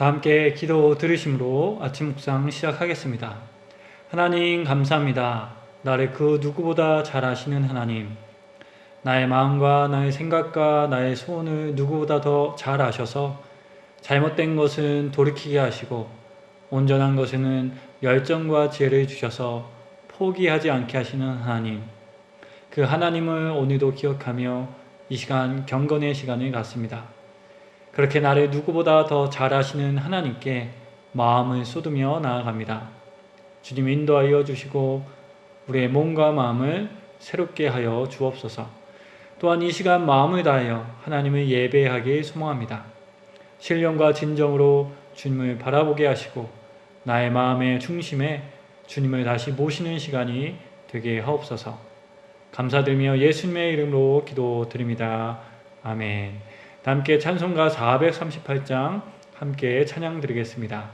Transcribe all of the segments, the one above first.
다 함께 기도 들으심으로 아침 묵상 시작하겠습니다. 하나님 감사합니다. 나를 그 누구보다 잘 아시는 하나님, 나의 마음과 나의 생각과 나의 소원을 누구보다 더 잘 아셔서 잘못된 것은 돌이키게 하시고 온전한 것에는 열정과 지혜를 주셔서 포기하지 않게 하시는 하나님, 그 하나님을 오늘도 기억하며 이 시간 경건의 시간을 갖습니다. 그렇게 나를 누구보다 더 잘 아시는 하나님께 마음을 쏟으며 나아갑니다. 주님 인도하여 주시고 우리의 몸과 마음을 새롭게 하여 주옵소서. 또한 이 시간 마음을 다하여 하나님을 예배하기 소망합니다. 신령과 진정으로 주님을 바라보게 하시고 나의 마음의 중심에 주님을 다시 모시는 시간이 되게 하옵소서. 감사드리며 예수님의 이름으로 기도드립니다. 아멘. 함께 찬송가 438장 함께 찬양 드리겠습니다.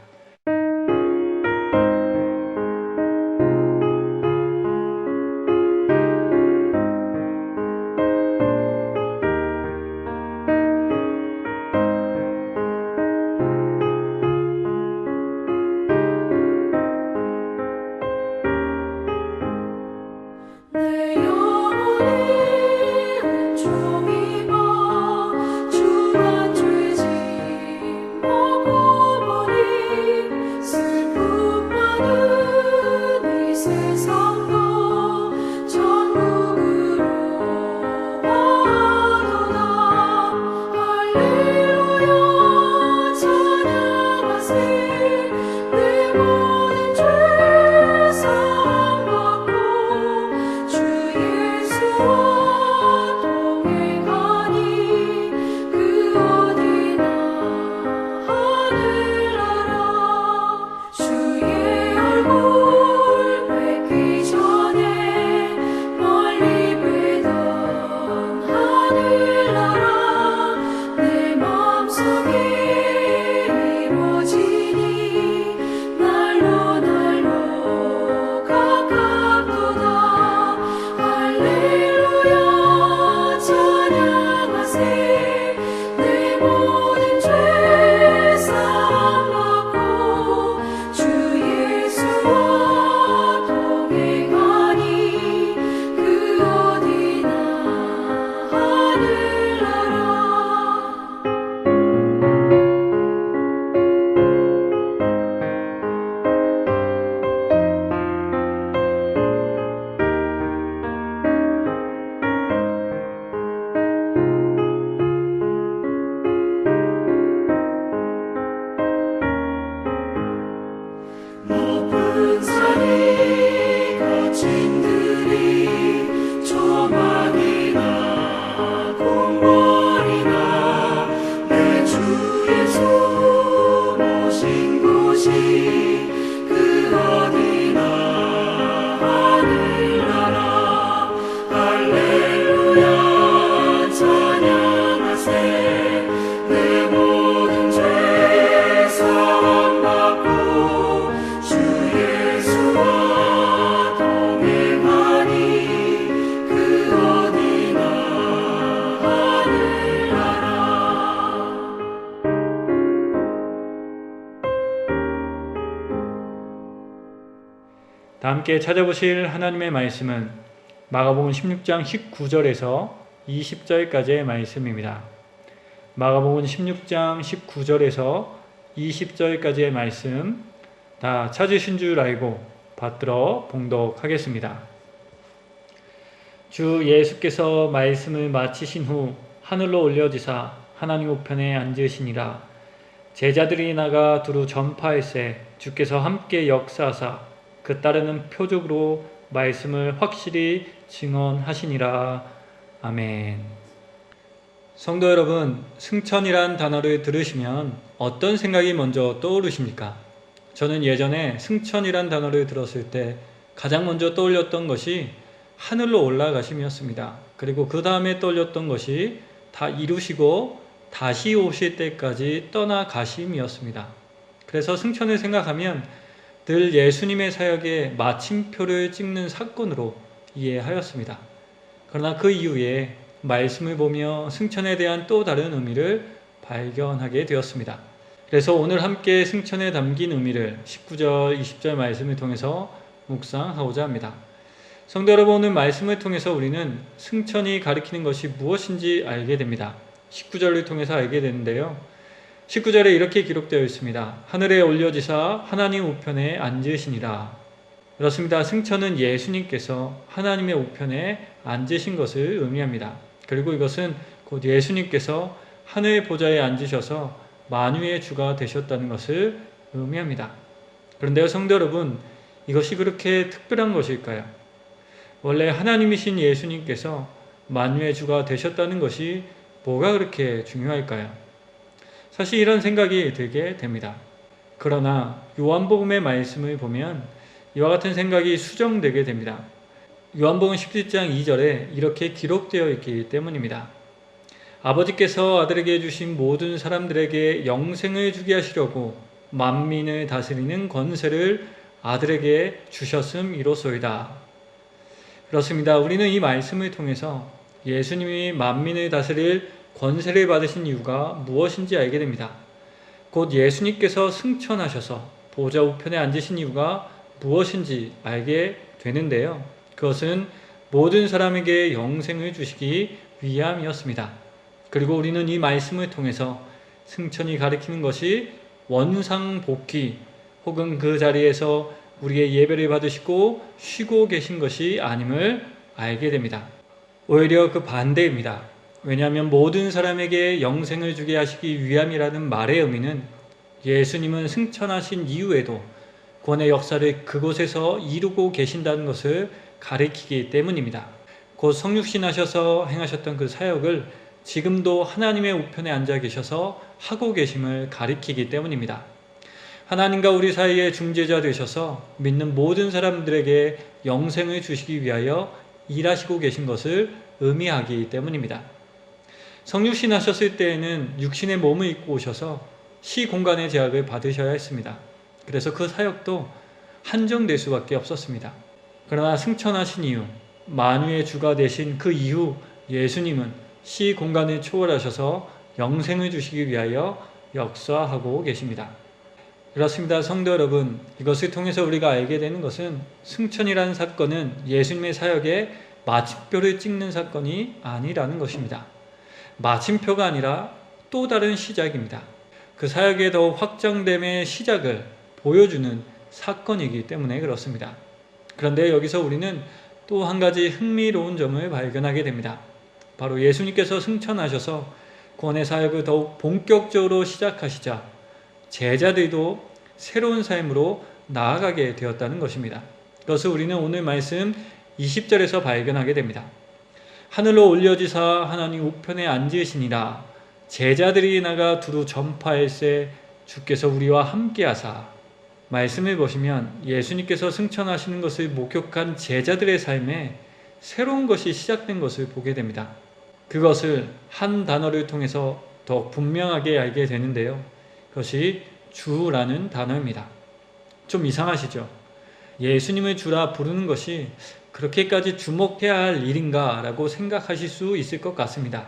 다 함께 찾아보실 하나님의 말씀은 마가복음 16장 19절에서 20절까지의 말씀입니다. 마가복음 16장 19절에서 20절까지의 말씀 다 찾으신 줄 알고 받들어 봉독하겠습니다. 주 예수께서 말씀을 마치신 후 하늘로 올려지사 하나님 우편에 앉으시니라. 제자들이 나가 두루 전파할세 주께서 함께 역사하사 그 따르는 표적으로 말씀을 확실히 증언하시니라. 아멘. 성도 여러분, 승천이란 단어를 들으시면 어떤 생각이 먼저 떠오르십니까? 저는 예전에 승천이란 단어를 들었을 때 가장 먼저 떠올렸던 것이 하늘로 올라가심이었습니다. 그리고 그 다음에 떠올렸던 것이 다 이루시고 다시 오실 때까지 떠나가심이었습니다. 그래서 승천을 생각하면 늘 예수님의 사역에 마침표를 찍는 사건으로 이해하였습니다. 그러나 그 이후에 말씀을 보며 승천에 대한 또 다른 의미를 발견하게 되었습니다. 그래서 오늘 함께 승천에 담긴 의미를 19절, 20절 말씀을 통해서 묵상하고자 합니다. 성도 여러분, 오늘 말씀을 통해서 우리는 승천이 가리키는 것이 무엇인지 알게 됩니다. 19절을 통해서 알게 되는데요. 19절에 이렇게 기록되어 있습니다. 하늘에 올려지사 하나님 우편에 앉으시니라. 그렇습니다. 승천은 예수님께서 하나님의 우편에 앉으신 것을 의미합니다. 그리고 이것은 곧 예수님께서 하늘 보좌에 앉으셔서 만유의 주가 되셨다는 것을 의미합니다. 그런데요, 성도 여러분, 이것이 그렇게 특별한 것일까요? 원래 하나님이신 예수님께서 만유의 주가 되셨다는 것이 뭐가 그렇게 중요할까요? 사실 이런 생각이 들게 됩니다. 그러나 요한복음의 말씀을 보면 이와 같은 생각이 수정되게 됩니다. 요한복음 17장 2절에 이렇게 기록되어 있기 때문입니다. 아버지께서 아들에게 주신 모든 사람들에게 영생을 주게 하시려고 만민을 다스리는 권세를 아들에게 주셨음이로소이다. 그렇습니다. 우리는 이 말씀을 통해서 예수님이 만민을 다스릴 권세를 받으신 이유가 무엇인지 알게 됩니다. 곧 예수님께서 승천하셔서 보좌 우편에 앉으신 이유가 무엇인지 알게 되는데요. 그것은 모든 사람에게 영생을 주시기 위함이었습니다. 그리고 우리는 이 말씀을 통해서 승천이 가리키는 것이 원상복귀 혹은 그 자리에서 우리의 예배를 받으시고 쉬고 계신 것이 아님을 알게 됩니다. 오히려 그 반대입니다. 왜냐하면 모든 사람에게 영생을 주게 하시기 위함이라는 말의 의미는 예수님은 승천하신 이후에도 구원의 역사를 그곳에서 이루고 계신다는 것을 가리키기 때문입니다. 곧 성육신하셔서 행하셨던 그 사역을 지금도 하나님의 우편에 앉아 계셔서 하고 계심을 가리키기 때문입니다. 하나님과 우리 사이의 중재자 되셔서 믿는 모든 사람들에게 영생을 주시기 위하여 일하시고 계신 것을 의미하기 때문입니다. 성육신 하셨을 때에는 육신의 몸을 입고 오셔서 시공간의 제약을 받으셔야 했습니다. 그래서 그 사역도 한정될 수밖에 없었습니다. 그러나 승천하신 이후, 만유의 주가 되신 그 이후 예수님은 시공간을 초월하셔서 영생을 주시기 위하여 역사하고 계십니다. 그렇습니다. 성도 여러분, 이것을 통해서 우리가 알게 되는 것은 승천이라는 사건은 예수님의 사역에 마침표를 찍는 사건이 아니라는 것입니다. 마침표가 아니라 또 다른 시작입니다. 그 사역의 더욱 확장됨의 시작을 보여주는 사건이기 때문에 그렇습니다. 그런데 여기서 우리는 또 한 가지 흥미로운 점을 발견하게 됩니다. 바로 예수님께서 승천하셔서 구원의 사역을 더욱 본격적으로 시작하시자 제자들도 새로운 삶으로 나아가게 되었다는 것입니다. 그것을 우리는 오늘 말씀 20절에서 발견하게 됩니다. 하늘로 올려지사 하나님 우편에 앉으시니라. 제자들이 나가 두루 전파할세 주께서 우리와 함께하사. 말씀을 보시면 예수님께서 승천하시는 것을 목격한 제자들의 삶에 새로운 것이 시작된 것을 보게 됩니다. 그것을 한 단어를 통해서 더 분명하게 알게 되는데요. 그것이 주라는 단어입니다. 좀 이상하시죠? 예수님을 주라 부르는 것이 그렇게까지 주목해야 할 일인가 라고 생각하실 수 있을 것 같습니다.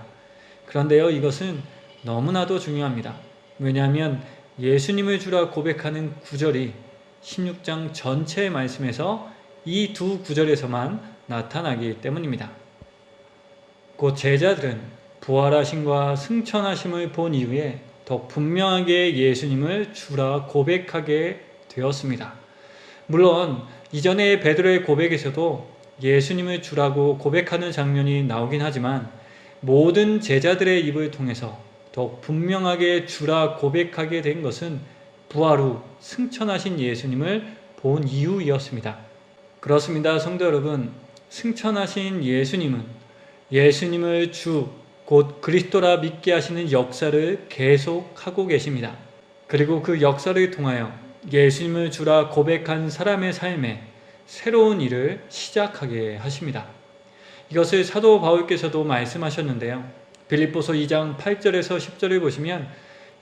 그런데요, 이것은 너무나도 중요합니다. 왜냐하면 예수님을 주라 고백하는 구절이 16장 전체의 말씀에서 이 두 구절에서만 나타나기 때문입니다. 곧 제자들은 부활하심과 승천하심을 본 이후에 더 분명하게 예수님을 주라 고백하게 되었습니다. 물론 이전의 베드로의 고백에서도 예수님을 주라고 고백하는 장면이 나오긴 하지만 모든 제자들의 입을 통해서 더 분명하게 주라 고백하게 된 것은 부활 후 승천하신 예수님을 본 이후이었습니다. 그렇습니다. 성도 여러분, 승천하신 예수님은 예수님을 주, 곧 그리스도라 믿게 하시는 역사를 계속하고 계십니다. 그리고 그 역사를 통하여 예수님을 주라 고백한 사람의 삶에 새로운 일을 시작하게 하십니다. 이것을 사도 바울께서도 말씀하셨는데요. 빌립보서 2장 8절에서 10절을 보시면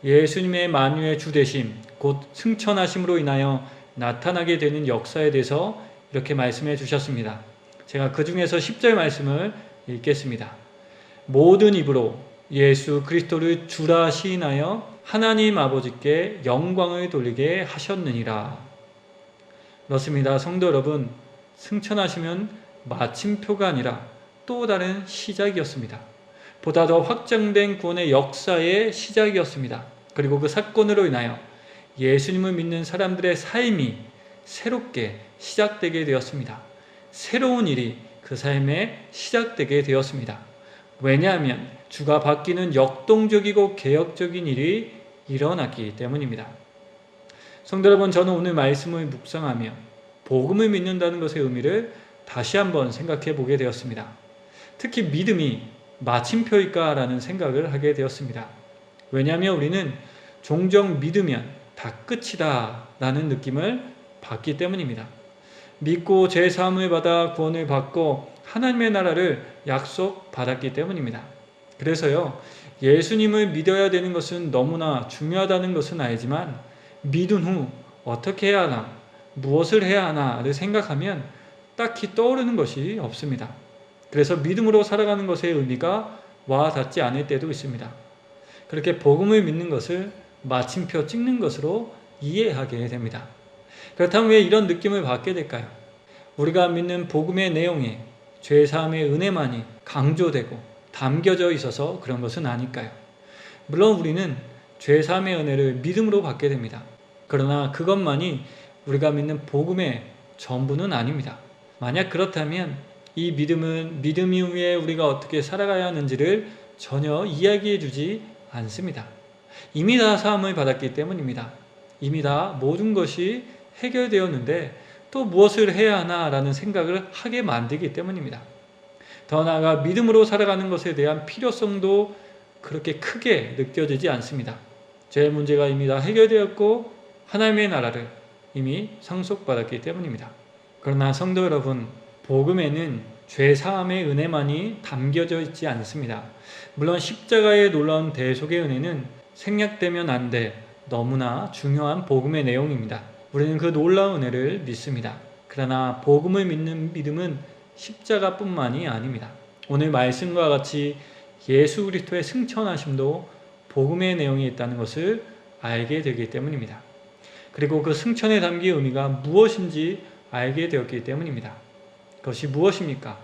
예수님의 만유의 주되심, 곧 승천하심으로 인하여 나타나게 되는 역사에 대해서 이렇게 말씀해 주셨습니다. 제가 그 중에서 10절 말씀을 읽겠습니다. 모든 입으로 예수 그리스도를 주라 시인하여 하나님 아버지께 영광을 돌리게 하셨느니라. 그렇습니다. 성도 여러분, 승천하시면 마침표가 아니라 또 다른 시작이었습니다. 보다 더 확장된 구원의 역사의 시작이었습니다. 그리고 그 사건으로 인하여 예수님을 믿는 사람들의 삶이 새롭게 시작되게 되었습니다. 새로운 일이 그 삶에 시작되게 되었습니다. 왜냐하면 주가 바뀌는 역동적이고 개혁적인 일이 일어났기 때문입니다. 성도 여러분, 저는 오늘 말씀을 묵상하며 복음을 믿는다는 것의 의미를 다시 한번 생각해 보게 되었습니다. 특히 믿음이 마침표일까라는 생각을 하게 되었습니다. 왜냐하면 우리는 종종 믿으면 다 끝이다 라는 느낌을 받기 때문입니다. 믿고 죄사함을 받아 구원을 받고 하나님의 나라를 약속받았기 때문입니다. 그래서요, 예수님을 믿어야 되는 것은 너무나 중요하다는 것은 알지만 믿은 후 어떻게 해야 하나, 무엇을 해야 하나를 생각하면 딱히 떠오르는 것이 없습니다. 그래서 믿음으로 살아가는 것의 의미가 와 닿지 않을 때도 있습니다. 그렇게 복음을 믿는 것을 마침표 찍는 것으로 이해하게 됩니다. 그렇다면 왜 이런 느낌을 받게 될까요? 우리가 믿는 복음의 내용에 죄사함의 은혜만이 강조되고 담겨져 있어서 그런 것은 아닐까요? 물론 우리는 죄사함의 은혜를 믿음으로 받게 됩니다. 그러나 그것만이 우리가 믿는 복음의 전부는 아닙니다. 만약 그렇다면 이 믿음은 믿음 이후에 우리가 어떻게 살아가야 하는지를 전혀 이야기해 주지 않습니다. 이미 다 사함을 받았기 때문입니다. 이미 다 모든 것이 해결되었는데 또 무엇을 해야 하나라는 생각을 하게 만들기 때문입니다. 더 나아가 믿음으로 살아가는 것에 대한 필요성도 그렇게 크게 느껴지지 않습니다. 죄의 문제가 이미 다 해결되었고 하나님의 나라를 이미 상속받았기 때문입니다. 그러나 성도 여러분, 복음에는 죄사함의 은혜만이 담겨져 있지 않습니다. 물론 십자가의 놀라운 대속의 은혜는 생략되면 안 돼 너무나 중요한 복음의 내용입니다. 우리는 그 놀라운 은혜를 믿습니다. 그러나 복음을 믿는 믿음은 십자가뿐만이 아닙니다. 오늘 말씀과 같이 예수 그리스도의 승천하심도 복음의 내용이 있다는 것을 알게 되기 때문입니다. 그리고 그 승천에 담긴 의미가 무엇인지 알게 되었기 때문입니다. 그것이 무엇입니까?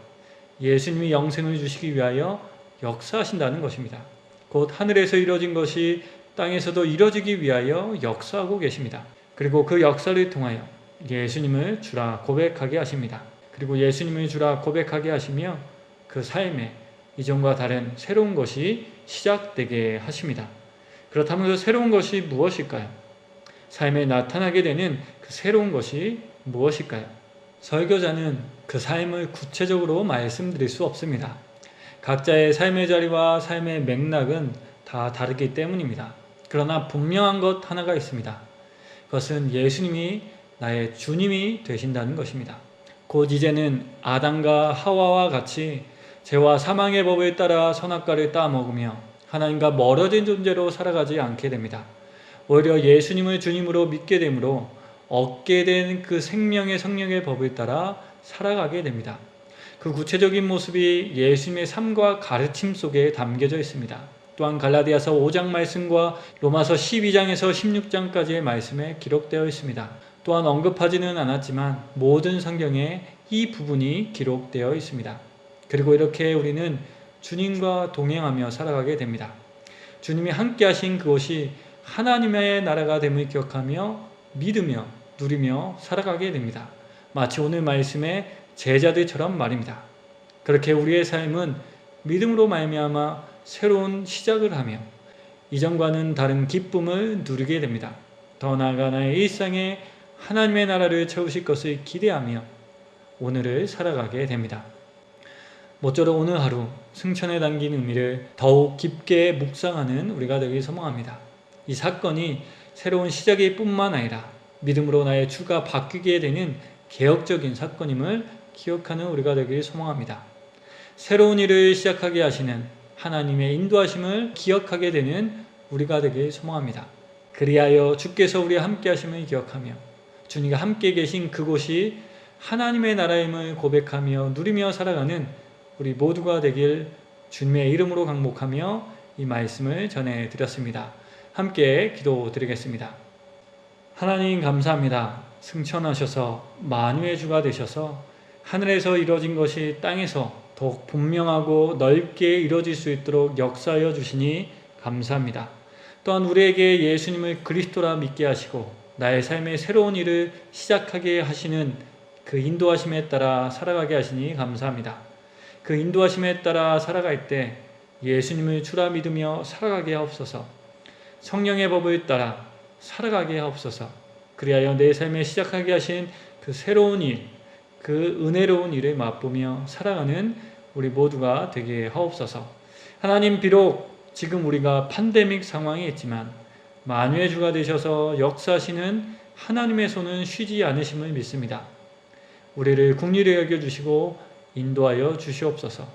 예수님이 영생을 주시기 위하여 역사하신다는 것입니다. 곧 하늘에서 이루어진 것이 땅에서도 이루어지기 위하여 역사하고 계십니다. 그리고 그 역사를 통하여 예수님을 주라 고백하게 하십니다. 그리고 예수님을 주라 고백하게 하시며 그 삶에 이전과 다른 새로운 것이 시작되게 하십니다. 그렇다면 그 새로운 것이 무엇일까요? 삶에 나타나게 되는 그 새로운 것이 무엇일까요? 설교자는 그 삶을 구체적으로 말씀드릴 수 없습니다. 각자의 삶의 자리와 삶의 맥락은 다 다르기 때문입니다. 그러나 분명한 것 하나가 있습니다. 그것은 예수님이 나의 주님이 되신다는 것입니다. 곧 이제는 아담과 하와와 같이 죄와 사망의 법을 따라 선악과를 따먹으며 하나님과 멀어진 존재로 살아가지 않게 됩니다. 오히려 예수님을 주님으로 믿게 되므로 얻게 된 그 생명의 성령의 법을 따라 살아가게 됩니다. 그 구체적인 모습이 예수님의 삶과 가르침 속에 담겨져 있습니다. 또한 갈라디아서 5장 말씀과 로마서 12장에서 16장까지의 말씀에 기록되어 있습니다. 또한 언급하지는 않았지만 모든 성경에 이 부분이 기록되어 있습니다. 그리고 이렇게 우리는 주님과 동행하며 살아가게 됩니다. 주님이 함께 하신 그것이 하나님의 나라가 됨을 기억하며 믿으며 누리며 살아가게 됩니다. 마치 오늘 말씀의 제자들처럼 말입니다. 그렇게 우리의 삶은 믿음으로 말미암아 새로운 시작을 하며 이전과는 다른 기쁨을 누리게 됩니다. 더 나아가 나의 일상에 하나님의 나라를 채우실 것을 기대하며 오늘을 살아가게 됩니다. 모쪼록 오늘 하루 승천에 담긴 의미를 더욱 깊게 묵상하는 우리가 되길 소망합니다. 이 사건이 새로운 시작일 뿐만 아니라 믿음으로 나의 주가 바뀌게 되는 개혁적인 사건임을 기억하는 우리가 되길 소망합니다. 새로운 일을 시작하게 하시는 하나님의 인도하심을 기억하게 되는 우리가 되길 소망합니다. 그리하여 주께서 우리와 함께 하심을 기억하며 주님과 함께 계신 그곳이 하나님의 나라임을 고백하며 누리며 살아가는 우리 모두가 되길 주님의 이름으로 강복하며 이 말씀을 전해드렸습니다. 함께 기도드리겠습니다. 하나님 감사합니다. 승천하셔서 만유의 주가 되셔서 하늘에서 이루어진 것이 땅에서 더욱 분명하고 넓게 이루어질 수 있도록 역사하여 주시니 감사합니다. 또한 우리에게 예수님을 그리스도라 믿게 하시고 나의 삶의 새로운 일을 시작하게 하시는 그 인도하심에 따라 살아가게 하시니 감사합니다. 그 인도하심에 따라 살아갈 때 예수님을 주라 믿으며 살아가게 하옵소서. 성령의 법을 따라 살아가게 하옵소서. 그리하여 내 삶에 시작하게 하신 그 새로운 일, 그 은혜로운 일을 맛보며 살아가는 우리 모두가 되게 하옵소서. 하나님, 비록 지금 우리가 팬데믹 상황에 있지만 만유의 주가 되셔서 역사하시는 하나님의 손은 쉬지 않으심을 믿습니다. 우리를 긍휼히 여겨주시고 인도하여 주시옵소서.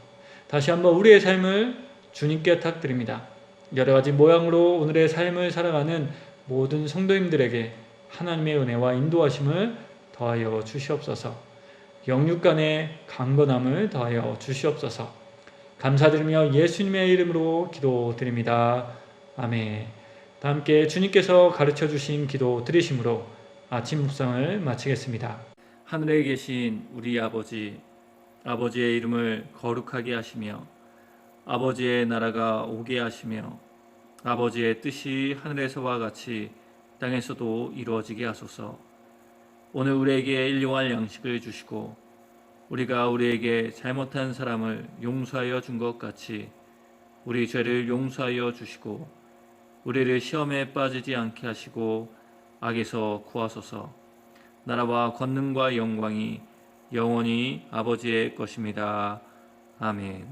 다시 한번 우리의 삶을 주님께 탁드립니다. 여러 가지 모양으로 오늘의 삶을 살아가는 모든 성도님들에게 하나님의 은혜와 인도하심을 더하여 주시옵소서. 영육 간의 강건함을 더하여 주시옵소서. 감사드리며 예수님의 이름으로 기도드립니다. 아멘. 다 함께 주님께서 가르쳐 주신 기도 드리심으로 아침 묵상을 마치겠습니다. 하늘에 계신 우리 아버지, 아버지의 이름을 거룩하게 하시며 아버지의 나라가 오게 하시며 아버지의 뜻이 하늘에서와 같이 땅에서도 이루어지게 하소서. 오늘 우리에게 일용할 양식을 주시고 우리가 우리에게 잘못한 사람을 용서하여 준 것 같이 우리 죄를 용서하여 주시고 우리를 시험에 빠지지 않게 하시고 악에서 구하소서. 나라와 권능과 영광이 영원히 아버지의 것입니다. 아멘.